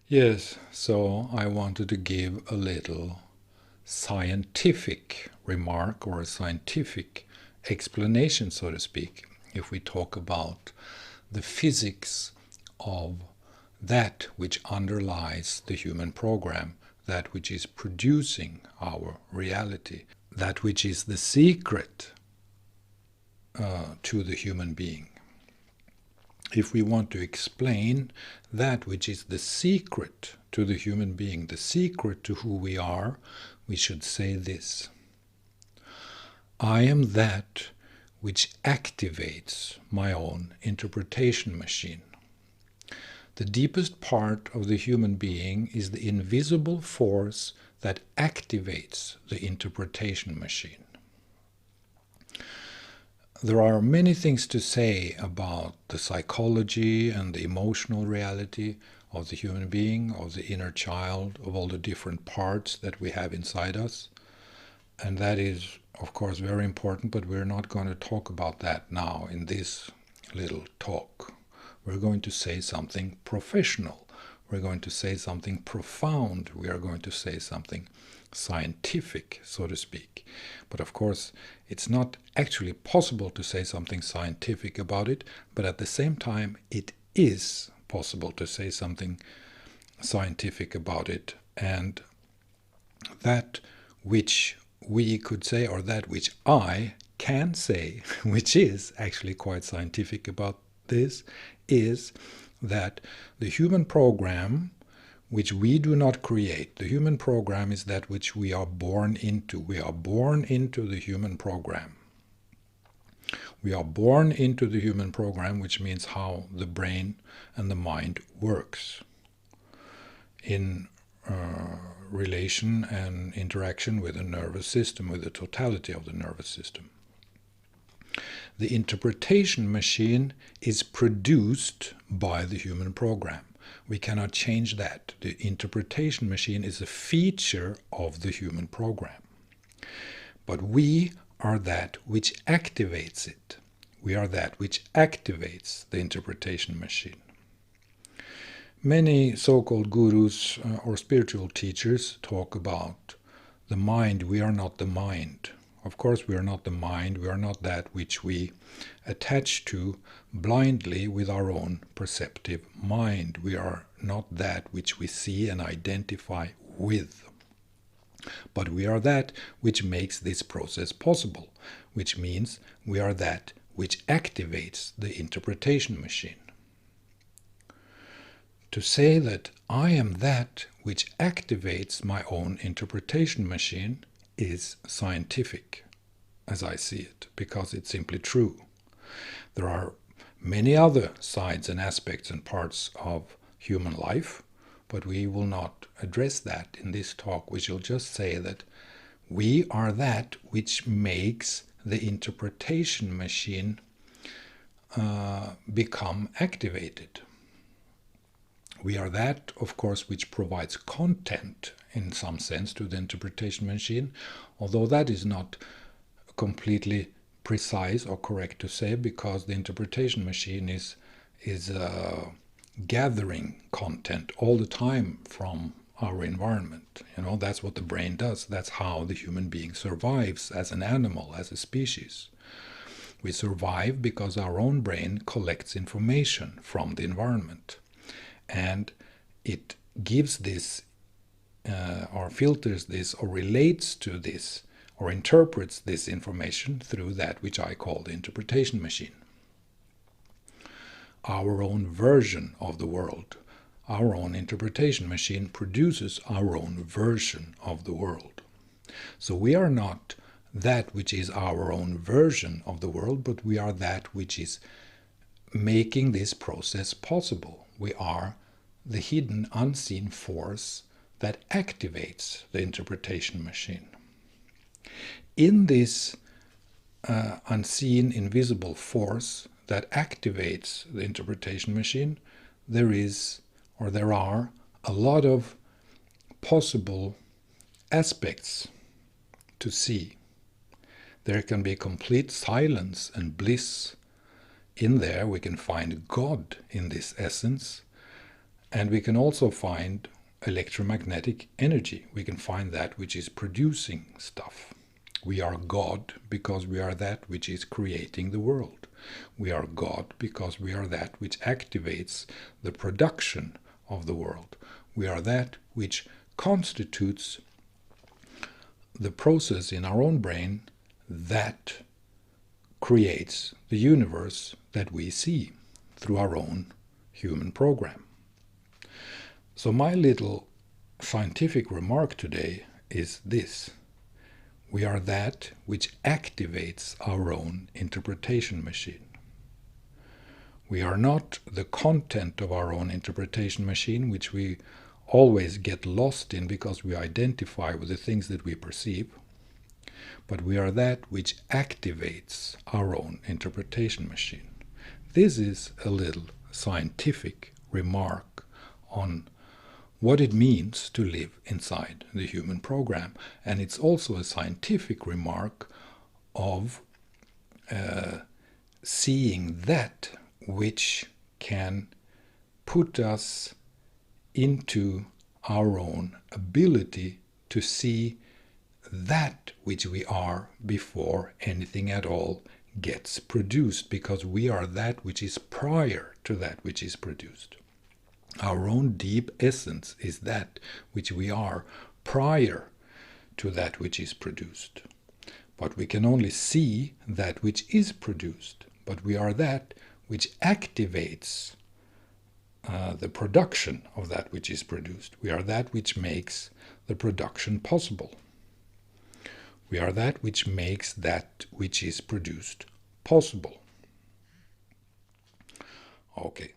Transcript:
Yes, so I wanted to give a little scientific remark or a scientific explanation, so to speak, if we talk about the physics of that which underlies the human program, that which is producing our reality, that which is the secret to the human being. If we want to explain that which is the secret to the human being, the secret to who we are, we should say this: I am that which activates my own interpretation machine. The deepest part of the human being is the invisible force that activates the interpretation machine. There are many things to say about the psychology and the emotional reality of the human being, of the inner child, of all the different parts that we have inside us. And that is, of course, very important, but we're not going to talk about that now in this little talk. We're going to say something professional. We're going to say something profound. We are going to say something scientific, so to speak. But of course, it's not actually possible to say something scientific about it, but at the same time, it is possible to say something scientific about it. And that which we could say, or that which I can say, which is actually quite scientific about this, is that the human program, which we do not create, the human program is that which we are born into. We are born into the human program. We are born into the human program, which means how the brain and the mind works in relation and interaction with the nervous system, with the totality of the nervous system. The interpretation machine is produced by the human program. We cannot change that. The interpretation machine is a feature of the human program. But we are that which activates it. We are that which activates the interpretation machine. Many so-called gurus or spiritual teachers talk about the mind. We are not the mind. Of course, we are not the mind. We are not that which we attach to blindly with our own perceptive mind. We are not that which we see and identify with. But we are that which makes this process possible, which means we are that which activates the interpretation machine. To say that I am that which activates my own interpretation machine is scientific, as I see it, because it's simply true. There are many other sides and aspects and parts of human life, but we will not address that in this talk. We shall just say that we are that which makes the interpretation machine become activated. We are that, of course, which provides content in some sense to the interpretation machine, although that is not completely precise or correct to say, because the interpretation machine is gathering content all the time from our environment. That's what the brain does. That's how the human being survives as an animal, as a species. We survive because our own brain collects information from the environment. And it gives this, or filters this, or relates to this, or interprets this information through that which I call the interpretation machine. Our own version of the world, our own interpretation machine produces our own version of the world. So we are not that which is our own version of the world, but we are that which is making this process possible. We are the hidden, unseen force that activates the interpretation machine. In this unseen, invisible force that activates the interpretation machine, there are a lot of possible aspects to see. There can be complete silence and bliss in there. We can find God in this essence. And we can also find electromagnetic energy. We can find that which is producing stuff. We are God because we are that which is creating the world. We are God because we are that which activates the production of the world. We are that which constitutes the process in our own brain that creates the universe that we see through our own human program. So my little scientific remark today is this. We are that which activates our own interpretation machine. We are not the content of our own interpretation machine, which we always get lost in because we identify with the things that we perceive, but we are that which activates our own interpretation machine. This is a little scientific remark on what it means to live inside the human program. And it's also a scientific remark of seeing that which can put us into our own ability to see that which we are before anything at all gets produced, because we are that which is prior to that which is produced. Our own deep essence is that which we are prior to that which is produced. But we can only see that which is produced. But we are that which activates the production of that which is produced. We are that which makes the production possible. We are that which makes that which is produced possible. Okay,